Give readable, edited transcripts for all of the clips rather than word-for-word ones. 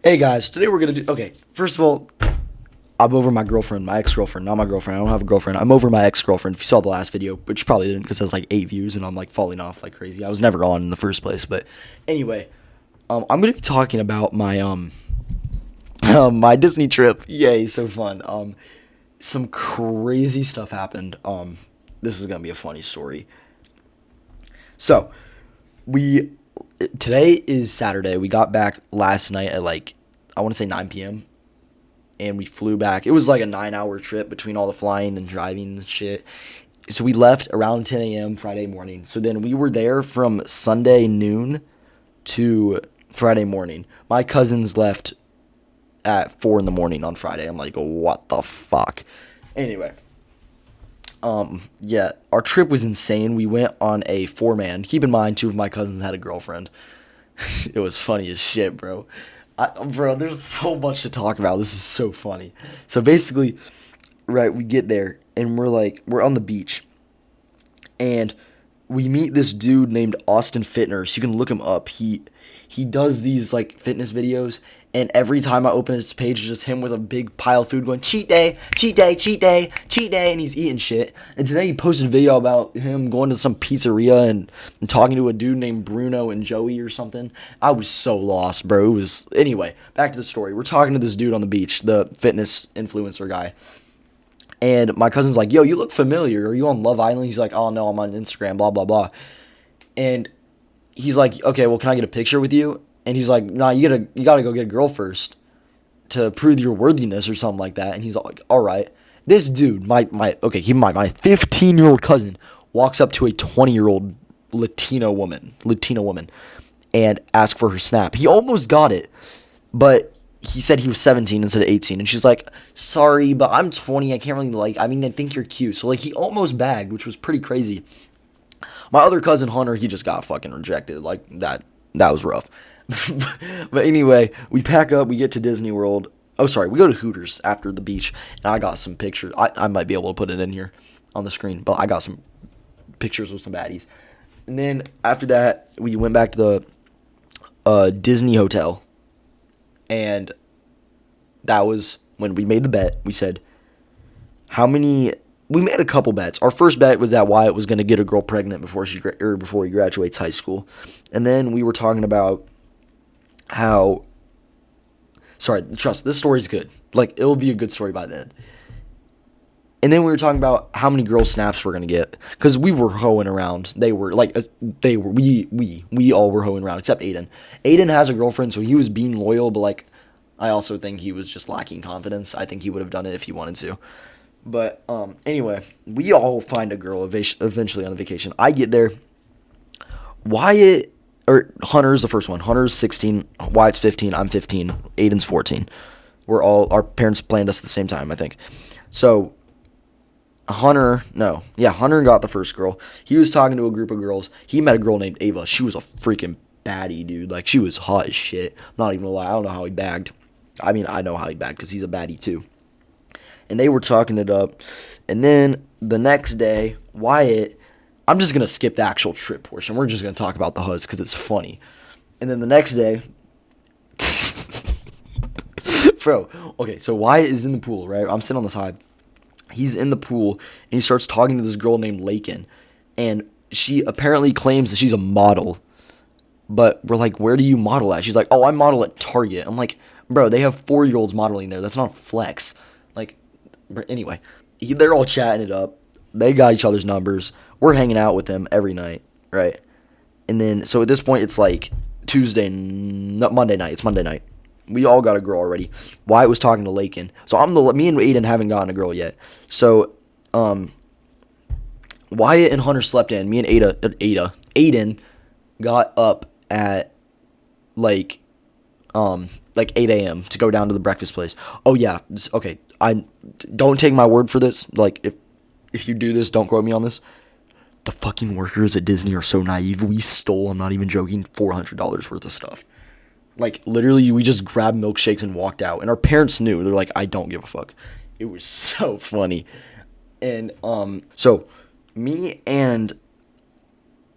Hey guys, today we're gonna do. Okay, first of all, I'm over my girlfriend, my ex-girlfriend, not my girlfriend. I don't have a girlfriend. I'm over my ex-girlfriend. If you saw the last video, which you probably didn't because it has like 8 views and I'm like falling off like crazy. I was never on in the first place. But anyway, I'm gonna be talking about my my Disney trip. Yay, so fun. Some crazy stuff happened. This is gonna be a funny story. So we today is Saturday. We got back last night at like I want to say 9 p.m. and we flew back. It was like a 9 hour trip between all the flying and driving and shit. So we left around 10 a.m. Friday morning. So then we were there from Sunday noon to Friday morning. My cousins left at 4 in the morning on Friday. I'm like, what the fuck? Anyway, yeah, our trip was insane. We went on a 4-man. Keep in mind, 2 of my cousins had a girlfriend. It was funny as shit, bro. Bro, there's so much to talk about. This is so funny. So basically, right, we get there and we're on the beach, and we meet this dude named Austin Fitness. You can look him up. He does these like fitness videos, and every time I open his page, it's just him with a big pile of food going cheat day, cheat day, cheat day, cheat day, and he's eating shit. And today he posted a video about him going to some pizzeria and talking to a dude named Bruno and Joey or something. I was so lost, bro. It was anyway. Back to the story. We're talking to this dude on the beach, the fitness influencer guy. And my cousin's like, yo, you look familiar. Are you on Love Island? He's like, oh, no, I'm on Instagram, blah, blah, blah. And he's like, okay, well, can I get a picture with you? And he's like, nah, you gotta go get a girl first to prove your worthiness or something like that. And he's like, all right. This dude, my 15-year-old cousin walks up to a 20-year-old Latina woman, and asks for her snap. He almost got it, but he said he was 17 instead of 18, and she's like, sorry, but I'm 20, I can't really I think you're cute. So, like, he almost bagged, which was pretty crazy. My other cousin, Hunter, he just got fucking rejected. Like, that was rough. But anyway, we pack up, we get to Disney World. Oh, sorry, we go to Hooters after the beach, and I got some pictures. I might be able to put it in here on the screen, but I got some pictures with some baddies. And then after that, we went back to the Disney Hotel. And that was when we made the bet. We said, we made a couple bets. Our first bet was that Wyatt was going to get a girl pregnant before he graduates high school. And then we were talking about trust, this story's good. Like, it'll be a good story by then. And then we were talking about how many girl snaps we're going to get. Because we were hoeing around. We all were hoeing around, except Aiden. Aiden has a girlfriend, so he was being loyal, but, like, I also think he was just lacking confidence. I think he would have done it if he wanted to. But, anyway, we all find a girl eventually on the vacation. I get there. Hunter's the first one. Hunter's 16, Wyatt's 15, I'm 15, Aiden's 14. Our parents planned us at the same time, I think. So, Hunter got the first girl. He was talking to a group of girls. He met a girl named Ava. She was a freaking baddie, dude. Like, she was hot as shit. I'm not even gonna lie. I don't know how he bagged. I mean, I know how he bagged because he's a baddie too. And they were talking it up. And then the next day, Wyatt, I'm just gonna skip the actual trip portion. We're just gonna talk about the HUDs because it's funny. And then the next day, bro, okay, so Wyatt is in the pool, right? I'm sitting on the side. He's in the pool, and he starts talking to this girl named Lakin, and she apparently claims that she's a model, but we're like, where do you model at? She's like, oh, I model at Target. I'm like, bro, they have 4-year-olds modeling there. That's not a flex. Like, anyway, they're all chatting it up. They got each other's numbers. We're hanging out with them every night, right? And then, so at this point, it's like Monday night. It's Monday night. We all got a girl already. Wyatt was talking to Lakin. So me and Aiden haven't gotten a girl yet. So, Wyatt and Hunter slept in. Me and Aiden got up at like 8 a.m. to go down to the breakfast place. Oh yeah, okay. I don't take my word for this. Like, if you do this, don't quote me on this. The fucking workers at Disney are so naive. We stole, I'm not even joking, $400 worth of stuff. Like, literally, we just grabbed milkshakes and walked out. And our parents knew. They're like, I don't give a fuck. It was so funny. And, so, me and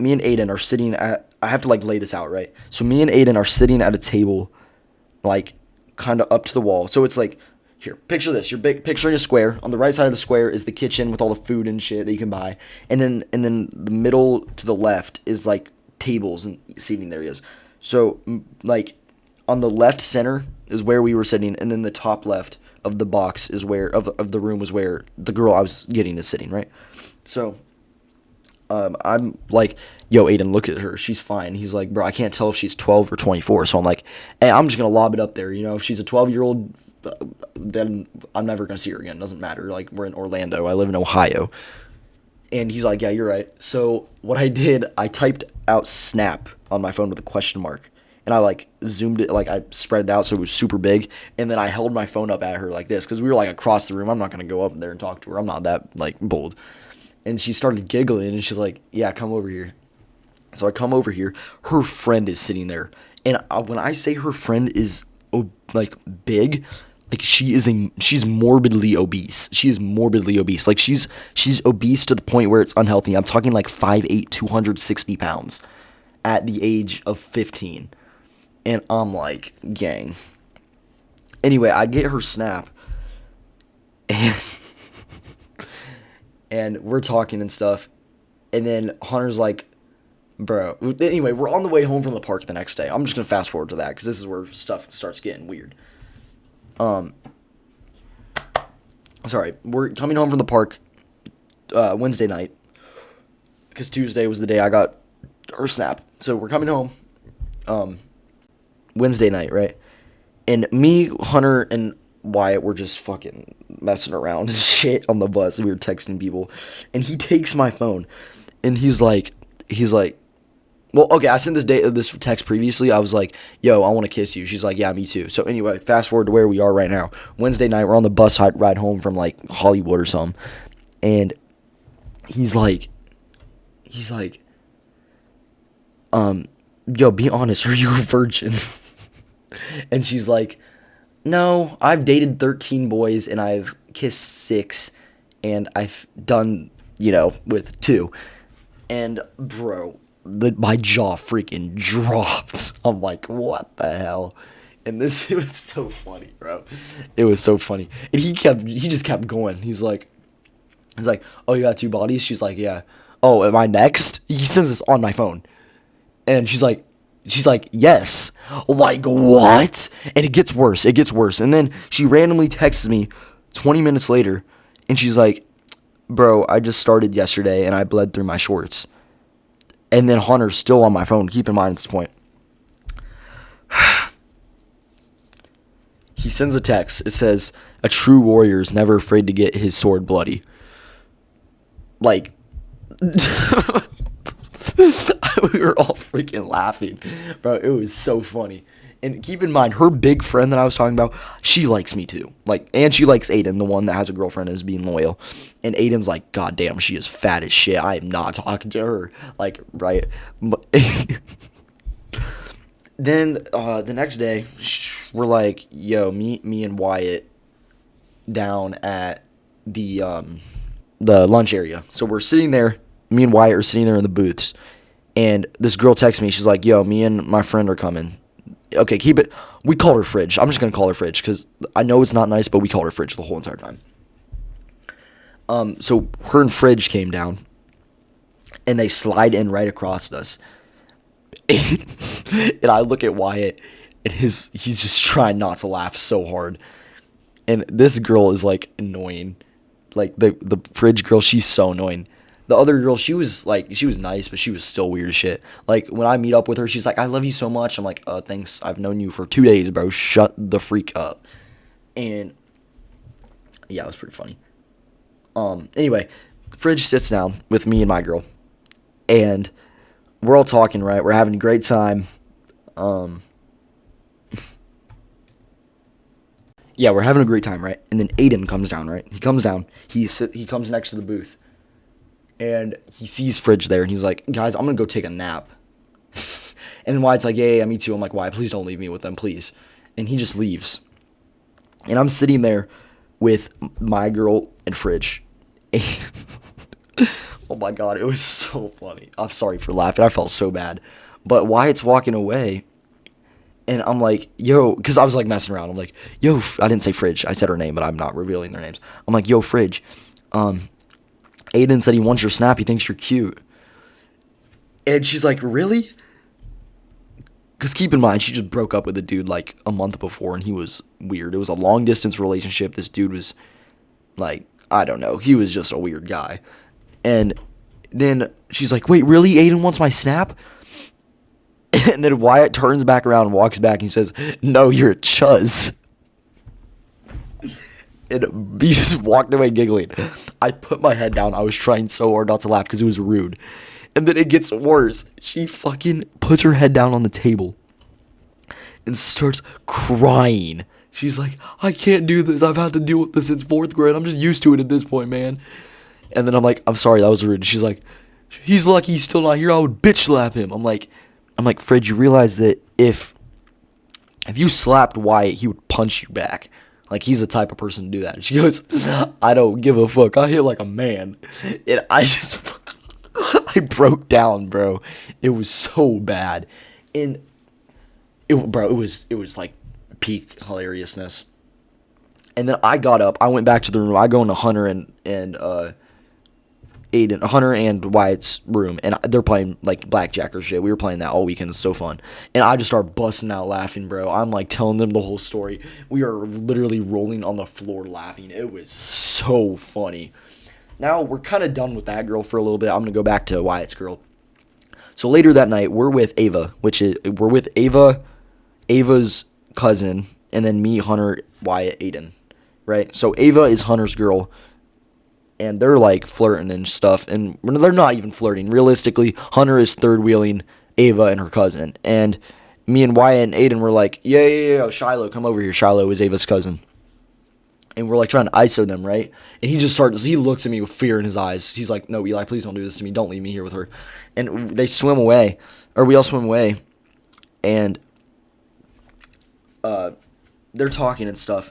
Aiden are sitting at, I have to, like, lay this out, right? So, me and Aiden are sitting at a table, like, kind of up to the wall. So it's like, here, picture this. You're picturing a square. On the right side of the square is the kitchen with all the food and shit that you can buy. And then the middle to the left is like tables and seating areas. So like on the left center is where we were sitting, and then the top left of the box is where of the room was where the girl I was getting is sitting, right? So I'm like, yo, Aiden, look at her. She's fine. He's like, bro, I can't tell if she's 12 or 24. So I'm like, hey, I'm just going to lob it up there. You know, if she's a 12-year-old, then I'm never going to see her again. Doesn't matter. Like, we're in Orlando. I live in Ohio. And he's like, yeah, you're right. So what I did, I typed out Snap on my phone with a question mark. And I, like, zoomed it, like, I spread it out so it was super big. And then I held my phone up at her like this because we were, like, across the room. I'm not going to go up there and talk to her. I'm not that, like, bold. And she started giggling, and she's like, yeah, come over here. So I come over here. Her friend is sitting there. And when I say her friend is, like, big, like, she's morbidly obese. She is morbidly obese. Like, she's obese to the point where it's unhealthy. I'm talking, like, 5'8", 260 pounds at the age of 15. And I'm like, gang. Anyway, I get her Snap. And we're talking and stuff. And then Hunter's like, bro. Anyway, we're on the way home from the park the next day. I'm just going to fast forward to that because this is where stuff starts getting weird. Sorry. We're coming home from the park Wednesday night because Tuesday was the day I got her Snap. So we're coming home Wednesday night, right? And me, Hunter, and Wyatt were just fucking messing around and shit on the bus. We were texting people, and he takes my phone, and he's like, well, okay, I sent this text previously. I was like, yo, I want to kiss you. She's like, yeah, me too. So anyway, fast forward to where we are right now. Wednesday night, we're on the bus ride home from like Hollywood or something, and he's like, yo, be honest, are you a virgin? And she's like, no, I've dated 13 boys, and I've kissed 6, and I've done, with 2. And, bro, my jaw freaking dropped. I'm like, what the hell? And it was so funny, bro. It was so funny. And he just kept going. He's like, oh, you got 2 bodies? She's like, yeah. Oh, am I next? He sends this on my phone. And she's like, yes. Like, what? And it gets worse. And then she randomly texts me 20 minutes later, and she's like, bro, I just started yesterday, and I bled through my shorts. And then Hunter's still on my phone. Keep in mind at this point. He sends a text. It says, a true warrior is never afraid to get his sword bloody. Like... We were all freaking laughing, bro. It was so funny. And keep in mind, her big friend that I was talking about, she likes me too. Like, and she likes Aiden, the one that has a girlfriend and is being loyal. And Aiden's like, God damn, she is fat as shit. I am not talking to her. Like, right? Then the next day, we're like, yo, me and Wyatt down at the lunch area. So we're sitting there. Me and Wyatt are sitting there in the booths. And this girl texts me. She's like, yo, me and my friend are coming. Okay, keep it. We called her Fridge. I'm just going to call her Fridge because I know it's not nice, but we called her Fridge the whole entire time. So her and Fridge came down, and they slide in right across us. And I look at Wyatt, and he's just trying not to laugh so hard. And this girl is, like, annoying. Like, the Fridge girl, she's so annoying. The other girl, she was nice, but she was still weird as shit. Like, when I meet up with her, she's like, I love you so much. I'm like, thanks. I've known you for 2 days, bro. Shut the freak up. And, yeah, it was pretty funny. Anyway, Fridge sits down with me and my girl. And we're all talking, right? We're having a great time. Yeah, we're having a great time, right? And then Aiden comes down, right? He comes down. He comes next to the booth. And he sees Fridge there, and he's like, guys, I'm going to go take a nap. And then Wyatt's like, yeah, me too. I'm like, Wyatt, please don't leave me with them, please. And he just leaves. And I'm sitting there with my girl and Fridge. Oh, my God, it was so funny. I'm sorry for laughing. I felt so bad. But Wyatt's walking away, And I'm like, yo, because I was like messing around. I'm like, yo, I didn't say Fridge. I said her name, but I'm not revealing their names. I'm like, yo, Fridge. Aiden said he wants your snap. He thinks you're cute. And she's like, really? Because keep in mind, she just broke up with a dude like a month before, and he was weird. It was a long distance relationship. This dude was like, I don't know. He was just a weird guy. And then she's like, wait, really? Aiden wants my snap? And then Wyatt turns back around and walks back and he says, no, you're a chuzz. And he just walked away giggling. I put my head down. I was trying so hard not to laugh because it was rude. And then it gets worse. She fucking puts her head down on the table and starts crying. She's like, I can't do this. I've had to deal with this since 4th grade. I'm just used to it at this point, man. And then I'm like, I'm sorry, that was rude. She's like, he's lucky he's still not here. I would bitch slap him. I'm like, Fred, you realize that if you slapped Wyatt, he would punch you back. Like, he's the type of person to do that. And she goes, I don't give a fuck. I hit like a man. And I just, I broke down, bro. It was so bad. And, it was like peak hilariousness. And then I got up. I went back to the room. I go into Hunter and Aiden, Hunter and Wyatt's room, and they're playing like blackjack or shit. We were playing that all weekend. It's so fun. And I just start busting out laughing, bro. I'm like telling them the whole story. We are literally rolling on the floor laughing. It was so funny. Now we're kind of done with that girl for a little bit. I'm gonna go back to Wyatt's girl. So later that night, we're with Ava, Ava's cousin, and then me, Hunter, Wyatt, Aiden, right? So Ava is Hunter's girl. And they're like flirting and stuff, and they're not even flirting. Realistically, Hunter is third wheeling Ava and her cousin, and me and Wyatt and Aiden were like, yeah, Shiloh, come over here. Shiloh is Ava's cousin, and we're like trying to ISO them, right? And he looks at me with fear in his eyes. He's like, no, Eli, please don't do this to me. Don't leave me here with her. And they swim away, or we all swim away, and they're talking and stuff.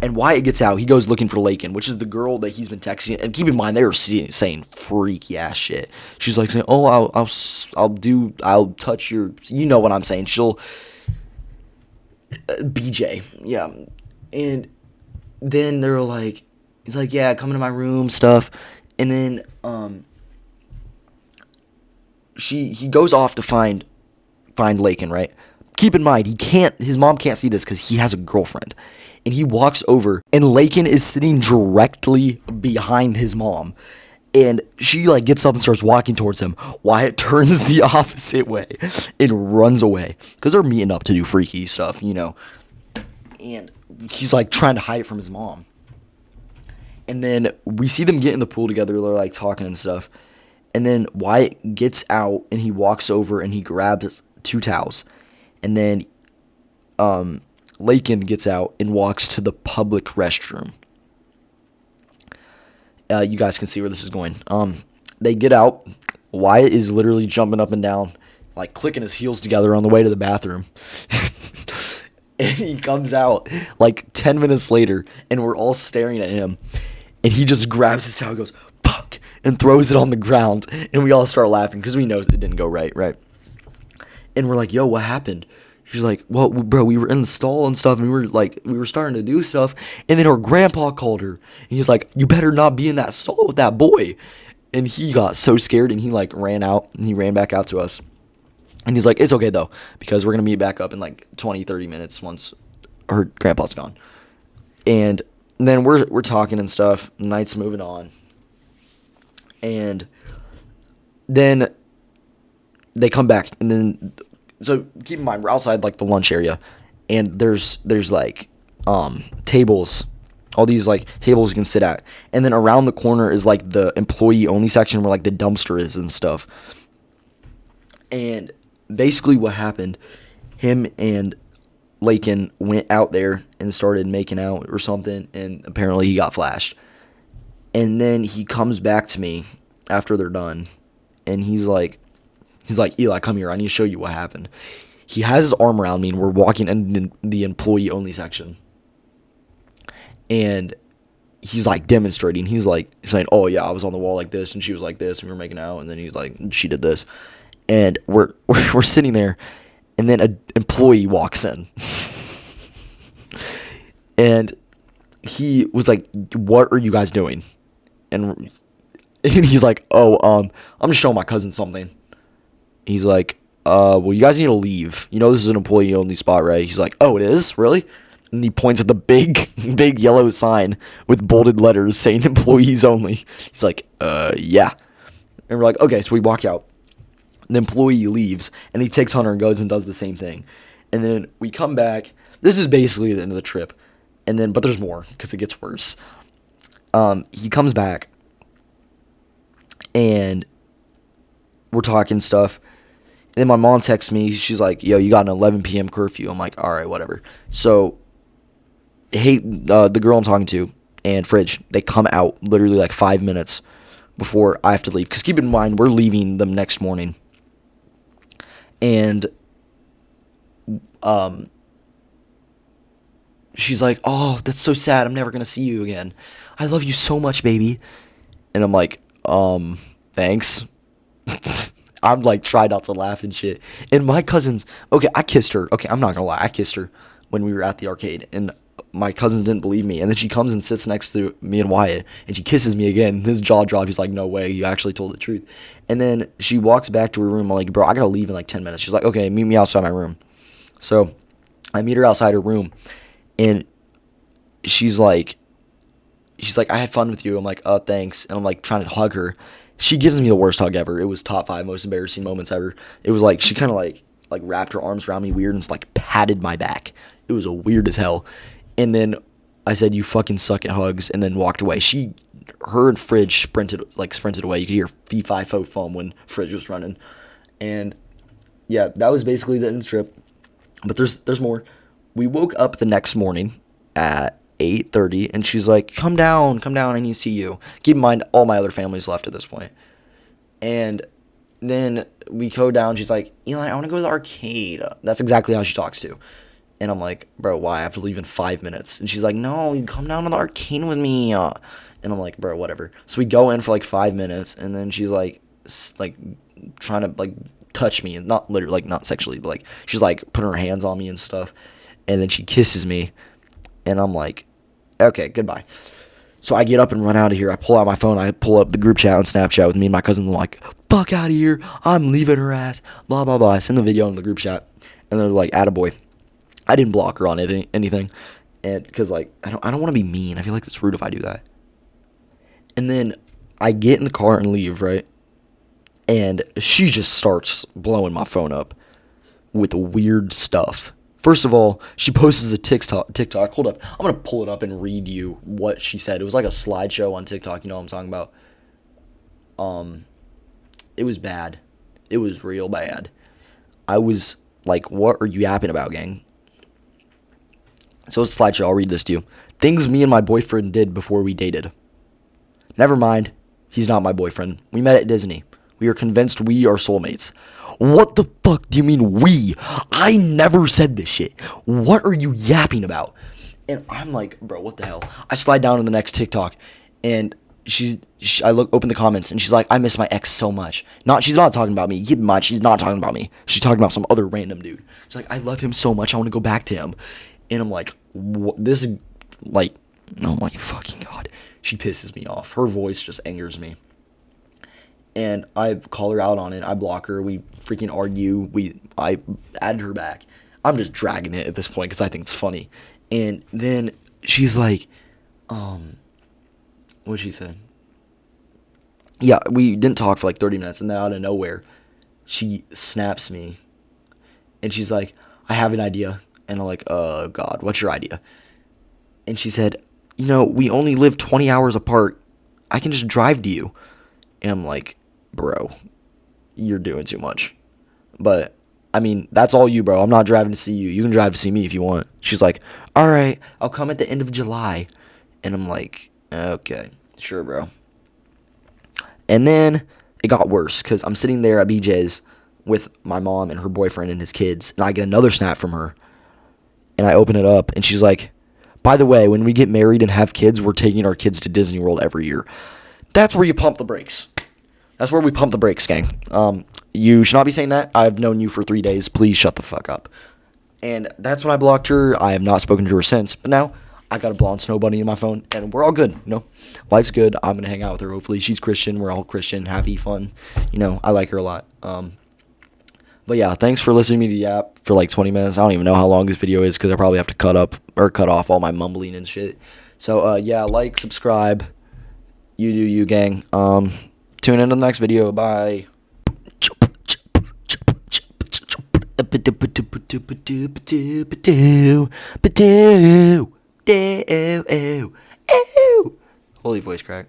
And Wyatt gets out. He goes looking for Lakin, which is the girl that he's been texting. And keep in mind, they were saying freaky ass shit. She's like saying, "Oh, I'll touch your," you know what I'm saying. She'll BJ, yeah. And then they're like, he's like, "Yeah, come into my room, stuff." And then he goes off to find Lakin, right? Keep in mind, his mom can't see this because he has a girlfriend. And he walks over, and Lakin is sitting directly behind his mom. And she, like, gets up and starts walking towards him. Wyatt turns the opposite way and runs away. Because they're meeting up to do freaky stuff, you know. And he's, like, trying to hide it from his mom. And then we see them get in the pool together. They're, like, talking and stuff. And then Wyatt gets out, and he walks over, and he grabs 2 towels. And then, Lakin gets out and walks to the public restroom. You guys can see where this is going. They get out. Wyatt is literally jumping up and down, like clicking his heels together on the way to the bathroom. And he comes out like 10 minutes later, and we're all staring at him. And he just grabs his towel and goes, fuck, and throws it on the ground. And we all start laughing because we know it didn't go right? And we're like, yo, what happened? She's like, well, bro, we were in the stall and stuff, and we were starting to do stuff, and then her grandpa called her, and he's like, you better not be in that stall with that boy. And he got so scared, and he like ran out, and he ran back out to us. And he's like, it's okay though, because we're gonna meet back up in like 20-30 minutes once her grandpa's gone. And then we're talking and stuff, the night's moving on. And then they come back, and then so keep in mind, we're outside like the lunch area, and there's like tables, all these like tables you can sit at, and then around the corner is like the employee only section where like the dumpster is and stuff. And basically what happened, him and Lakin went out there and started making out or something, and apparently he got flashed. And then he comes back to me after they're done, and he's like, Eli, come here. I need to show you what happened. He has his arm around me, and we're walking in the employee-only section. And he's, like, demonstrating. He's, like, saying, oh, yeah, I was on the wall like this, and she was like this, and we were making out, and then he's like, she did this. And we're sitting there, and then an employee walks in. And he was like, "What are you guys doing?" And he's like, "Oh, I'm just showing my cousin something." He's like, well, you guys need to leave. You know this is an employee-only spot, right?" He's like, "Oh, it is? Really?" And he points at the big, big yellow sign with bolded letters saying employees only. He's like, yeah. And we're like, okay, so we walk out. The employee leaves, and he takes Hunter and goes and does the same thing. And then we come back. This is basically the end of the trip. And then, but there's more, because it gets worse. He comes back, and we're talking stuff. And then my mom texts me. She's like, "Yo, you got an 11 p.m. curfew." I'm like, all right, whatever. So, the girl I'm talking to and Fridge, they come out literally like 5 minutes before I have to leave. Because keep in mind, we're leaving the next morning. And she's like, "Oh, that's so sad. I'm never going to see you again. I love you so much, baby." And I'm like, thanks. I'm like, try not to laugh and shit. And my cousins, okay, I kissed her. Okay, I'm not going to lie. I kissed her when we were at the arcade. And my cousins didn't believe me. And then she comes and sits next to me and Wyatt. And she kisses me again. His jaw drops. He's like, "No way. You actually told the truth." And then she walks back to her room. I'm like, "Bro, I got to leave in like 10 minutes. She's like, "Okay, meet me outside my room." So I meet her outside her room. And she's like, "I had fun with you." I'm like, thanks. And I'm like trying to hug her. She gives me the worst hug ever. It was top 5 most embarrassing moments ever. It was like, she kind of like wrapped her arms around me weird and just like patted my back. It was a weird as hell. And then I said, "You fucking suck at hugs," and then walked away. Her and Fridge sprinted away. You could hear fee-fi fo foam when Fridge was running. And yeah, that was basically the end of the trip. But there's more. We woke up the next morning at 8:30, and she's like, come down, I need to see you." Keep in mind, all my other family's left at this point. And then we go down. She's like, "Eli, I want to go to the arcade." That's exactly how she talks to. And I'm like, "Bro, why? I have to leave in 5 minutes." And she's like, "No, you come down to the arcade with me." And I'm like, "Bro, whatever." So we go in for like 5 minutes, and then she's like trying to like touch me, and not literally, like not sexually, but like she's like putting her hands on me and stuff. And then she kisses me, and I'm like, "Okay, goodbye." So I get up and run out of here. I pull out my phone. I pull up the group chat on Snapchat with me and my cousin. I'm like, "Fuck out of here. I'm leaving her ass." Blah, blah, blah. I send the video in the group chat. And they're like, "Attaboy." I didn't block her on anything. And because like, I don't want to be mean. I feel like it's rude if I do that. And then I get in the car and leave, right? And she just starts blowing my phone up with weird stuff. First of all, she posts a TikTok. Hold up. I'm going to pull it up and read you what she said. It was like a slideshow on TikTok. You know what I'm talking about? It was bad. It was real bad. I was like, "What are you yapping about, gang?" So it's a slideshow. I'll read this to you. "Things me and my boyfriend did before we dated. Never mind. He's not my boyfriend. We met at Disney. We are convinced we are soulmates." What the fuck do you mean we? I never said this shit. What are you yapping about? And I'm like, bro, what the hell? I slide down to the next TikTok, and I open the comments, and she's like, "I miss my ex so much." She's not talking about me. Keep in mind, she's not talking about me. She's talking about some other random dude. She's like, "I love him so much. I want to go back to him." And I'm like, what? This is like, oh my fucking God. She pisses me off. Her voice just angers me. And I call her out on it. I block her. We freaking argue. I added her back. I'm just dragging it at this point because I think it's funny. And then she's like, what'd she say? Yeah, we didn't talk for like 30 minutes, and then out of nowhere, she snaps me. And she's like, "I have an idea." And I'm like, "Oh, God, what's your idea?" And she said, "We only live 20 hours apart. I can just drive to you." And I'm like, "Bro, you're doing too much." But, I mean, that's all you, bro. I'm not driving to see you. You can drive to see me if you want. She's like, "All right, I'll come at the end of July." And I'm like, "Okay, sure, bro." And then it got worse because I'm sitting there at BJ's with my mom and her boyfriend and his kids, and I get another snap from her. And I open it up, and she's like, "By the way, when we get married and have kids, we're taking our kids to Disney World every year." That's where you pump the brakes. That's where we pump the brakes, gang. You should not be saying that. I've known you for 3 days. Please shut the fuck up. And that's when I blocked her. I have not spoken to her since. But now I got a blonde snow bunny in my phone, and we're all good. Life's good. I'm gonna hang out with her. Hopefully, she's Christian. We're all Christian, happy, fun. I like her a lot. But yeah, thanks for listening to me to the app for like 20 minutes. I don't even know how long this video is because I probably have to cut off all my mumbling and shit. So yeah, like, subscribe. You do you, gang. Tune in to the next video. Bye. Holy voice crack.